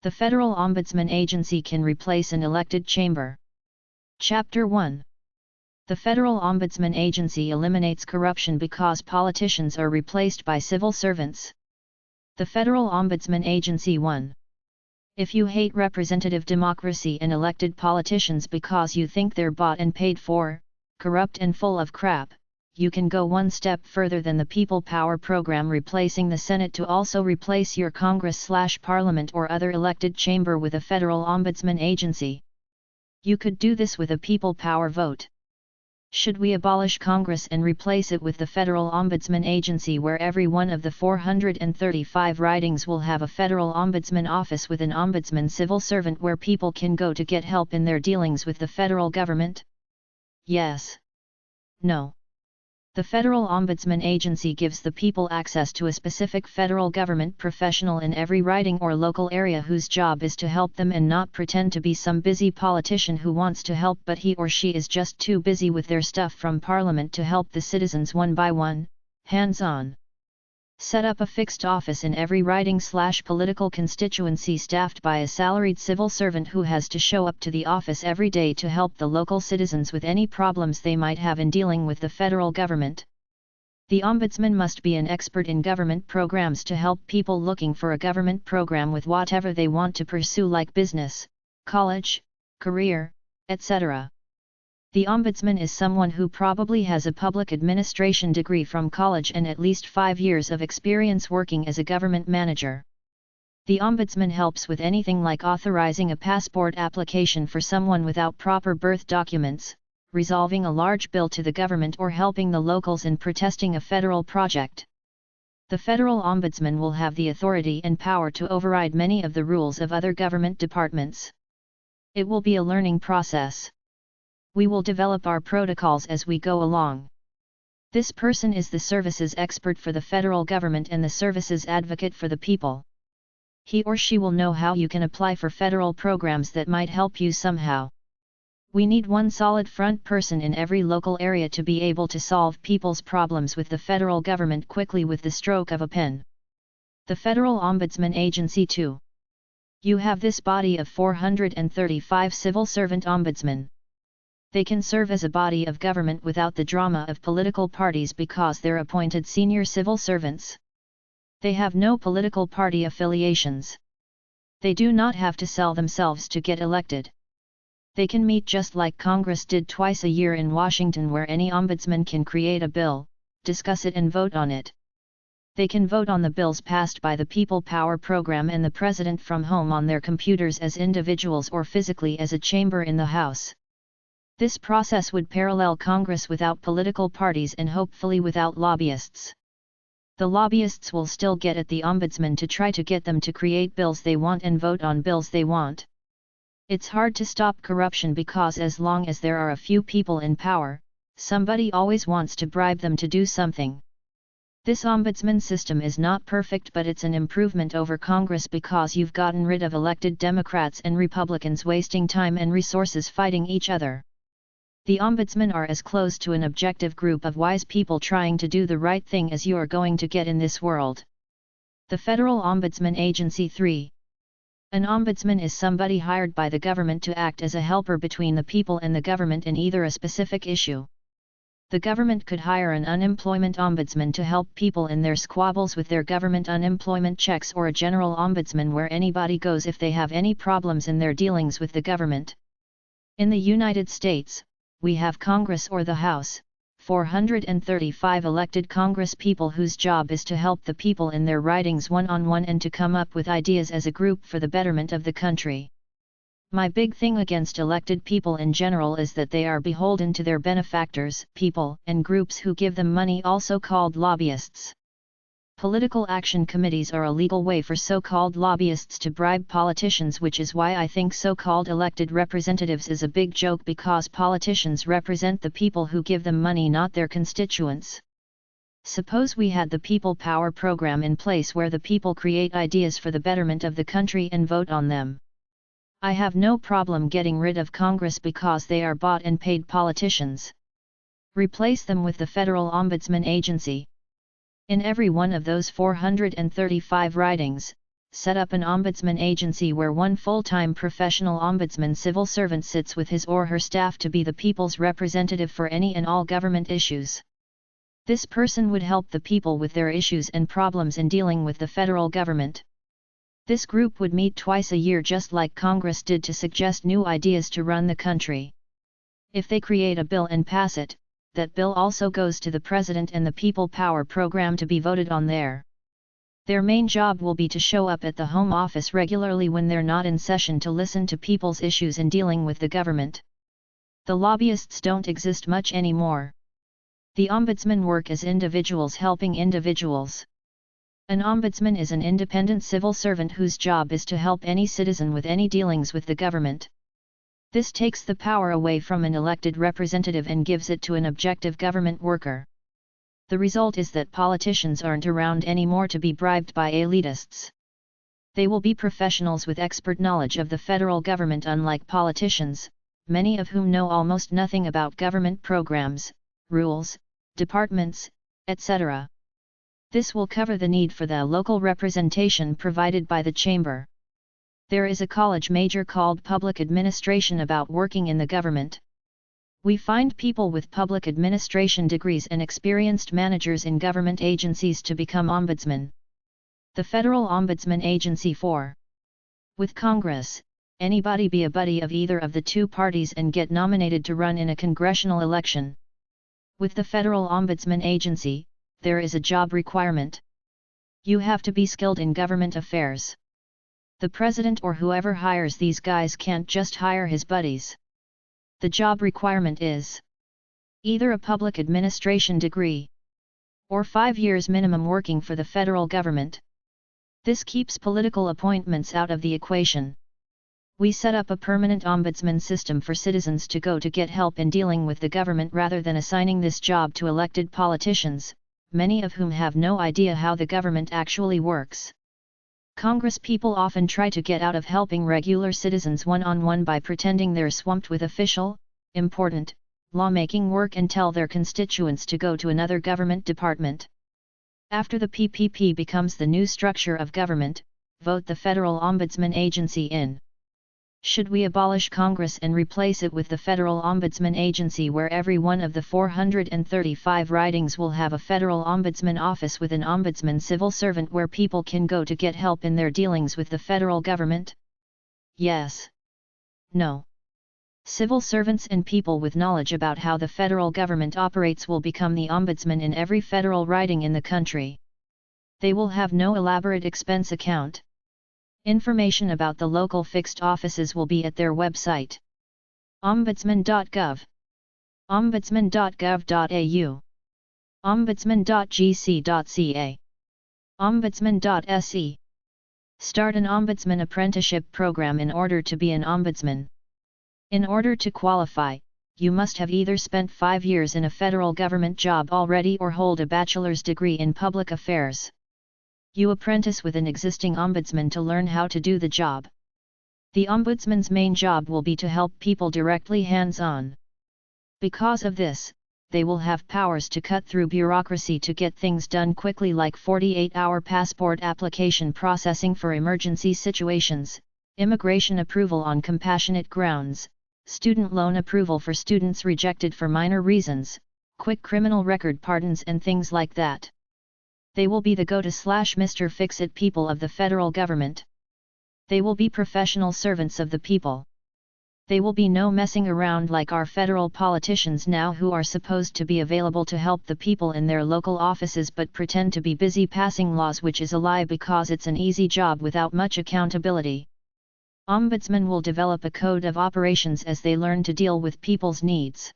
The Federal Ombudsman Agency can replace an elected chamber. Chapter 1. The Federal Ombudsman Agency eliminates corruption because politicians are replaced by civil servants. The Federal Ombudsman Agency 1. If you hate representative democracy and elected politicians because you think they're bought and paid for, corrupt and full of crap, you can go one step further than the People Power program, replacing the Senate to also replace your Congress/Parliament or other elected chamber with a Federal Ombudsman Agency. You could do this with a People Power vote. Should we abolish Congress and replace it with the Federal Ombudsman Agency, where every one of the 435 ridings will have a Federal Ombudsman office with an ombudsman civil servant where people can go to get help in their dealings with the federal government? Yes. No. The Federal Ombudsman Agency gives the people access to a specific federal government professional in every riding or local area whose job is to help them and not pretend to be some busy politician who wants to help but he or she is just too busy with their stuff from Parliament to help the citizens one by one, hands-on. Set up a fixed office in every riding/political constituency staffed by a salaried civil servant who has to show up to the office every day to help the local citizens with any problems they might have in dealing with the federal government. The ombudsman must be an expert in government programs to help people looking for a government program with whatever they want to pursue, like business, college, career, etc. The ombudsman is someone who probably has a public administration degree from college and at least 5 years of experience working as a government manager. The ombudsman helps with anything like authorizing a passport application for someone without proper birth documents, resolving a large bill to the government, or helping the locals in protesting a federal project. The federal ombudsman will have the authority and power to override many of the rules of other government departments. It will be a learning process. We will develop our protocols as we go along. This person is the services expert for the federal government and the services advocate for the people. He or she will know how you can apply for federal programs that might help you somehow. We need one solid front person in every local area to be able to solve people's problems with the federal government quickly with the stroke of a pen. The Federal Ombudsman Agency 2. You have this body of 435 civil servant ombudsmen. They can serve as a body of government without the drama of political parties because they're appointed senior civil servants. They have no political party affiliations. They do not have to sell themselves to get elected. They can meet just like Congress did twice a year in Washington, where any ombudsman can create a bill, discuss it and vote on it. They can vote on the bills passed by the People Power program and the President from home on their computers as individuals or physically as a chamber in the House. This process would parallel Congress without political parties and hopefully without lobbyists. The lobbyists will still get at the ombudsman to try to get them to create bills they want and vote on bills they want. It's hard to stop corruption because as long as there are a few people in power, somebody always wants to bribe them to do something. This ombudsman system is not perfect, but it's an improvement over Congress because you've gotten rid of elected Democrats and Republicans wasting time and resources fighting each other. The ombudsmen are as close to an objective group of wise people trying to do the right thing as you are going to get in this world. The Federal Ombudsman Agency 3. An ombudsman is somebody hired by the government to act as a helper between the people and the government in either a specific issue. The government could hire an unemployment ombudsman to help people in their squabbles with their government unemployment checks, or a general ombudsman where anybody goes if they have any problems in their dealings with the government. In the United States, we have Congress or the House, 435 elected Congress people whose job is to help the people in their ridings one-on-one and to come up with ideas as a group for the betterment of the country. My big thing against elected people in general is that they are beholden to their benefactors, people and groups who give them money, also called lobbyists. Political action committees are a legal way for so-called lobbyists to bribe politicians, which is why I think so-called elected representatives is a big joke, because politicians represent the people who give them money, not their constituents. Suppose we had the People Power program in place where the people create ideas for the betterment of the country and vote on them. I have no problem getting rid of Congress because they are bought and paid politicians. Replace them with the Federal Ombudsman Agency. In every one of those 435 ridings, set up an ombudsman agency where one full-time professional ombudsman civil servant sits with his or her staff to be the people's representative for any and all government issues. This person would help the people with their issues and problems in dealing with the federal government. This group would meet twice a year just like Congress did to suggest new ideas to run the country. If they create a bill and pass it, that bill also goes to the President and the People Power program to be voted on there. Their main job will be to show up at the Home Office regularly when they're not in session to listen to people's issues in dealing with the government. The lobbyists don't exist much anymore. The ombudsmen work as individuals helping individuals. An ombudsman is an independent civil servant whose job is to help any citizen with any dealings with the government. This takes the power away from an elected representative and gives it to an objective government worker. The result is that politicians aren't around anymore to be bribed by elitists. They will be professionals with expert knowledge of the federal government, unlike politicians, many of whom know almost nothing about government programs, rules, departments, etc. This will cover the need for the local representation provided by the Chamber. There is a college major called Public Administration about working in the government. We find people with public administration degrees and experienced managers in government agencies to become ombudsmen. The Federal Ombudsman Agency 4. With Congress, anybody be a buddy of either of the two parties and get nominated to run in a congressional election. With the Federal Ombudsman Agency, there is a job requirement. You have to be skilled in government affairs. The president or whoever hires these guys can't just hire his buddies. The job requirement is either a public administration degree or 5 years minimum working for the federal government. This keeps political appointments out of the equation. We set up a permanent ombudsman system for citizens to go to get help in dealing with the government rather than assigning this job to elected politicians, many of whom have no idea how the government actually works. Congress people often try to get out of helping regular citizens one-on-one by pretending they're swamped with official, important, lawmaking work and tell their constituents to go to another government department. After the PPP becomes the new structure of government, vote the Federal Ombudsman Agency in. Should we abolish Congress and replace it with the Federal Ombudsman Agency, where every one of the 435 ridings will have a federal ombudsman office with an ombudsman civil servant where people can go to get help in their dealings with the federal government? Yes. No. Civil servants and people with knowledge about how the federal government operates will become the ombudsman in every federal riding in the country. They will have no elaborate expense account. Information about the local fixed offices will be at their website. Ombudsman.gov, Ombudsman.gov.au, Ombudsman.gc.ca, Ombudsman.se. Start an Ombudsman apprenticeship program in order to be an ombudsman. In order to qualify, you must have either spent 5 years in a federal government job already or hold a bachelor's degree in public affairs. You apprentice with an existing ombudsman to learn how to do the job. The ombudsman's main job will be to help people directly hands-on. Because of this, they will have powers to cut through bureaucracy to get things done quickly, like 48-hour passport application processing for emergency situations, immigration approval on compassionate grounds, student loan approval for students rejected for minor reasons, quick criminal record pardons and things like that. They will be the go-to/Mr. Fix-It people of the federal government. They will be professional servants of the people. They will be no messing around like our federal politicians now, who are supposed to be available to help the people in their local offices but pretend to be busy passing laws, which is a lie because it's an easy job without much accountability. Ombudsmen will develop a code of operations as they learn to deal with people's needs.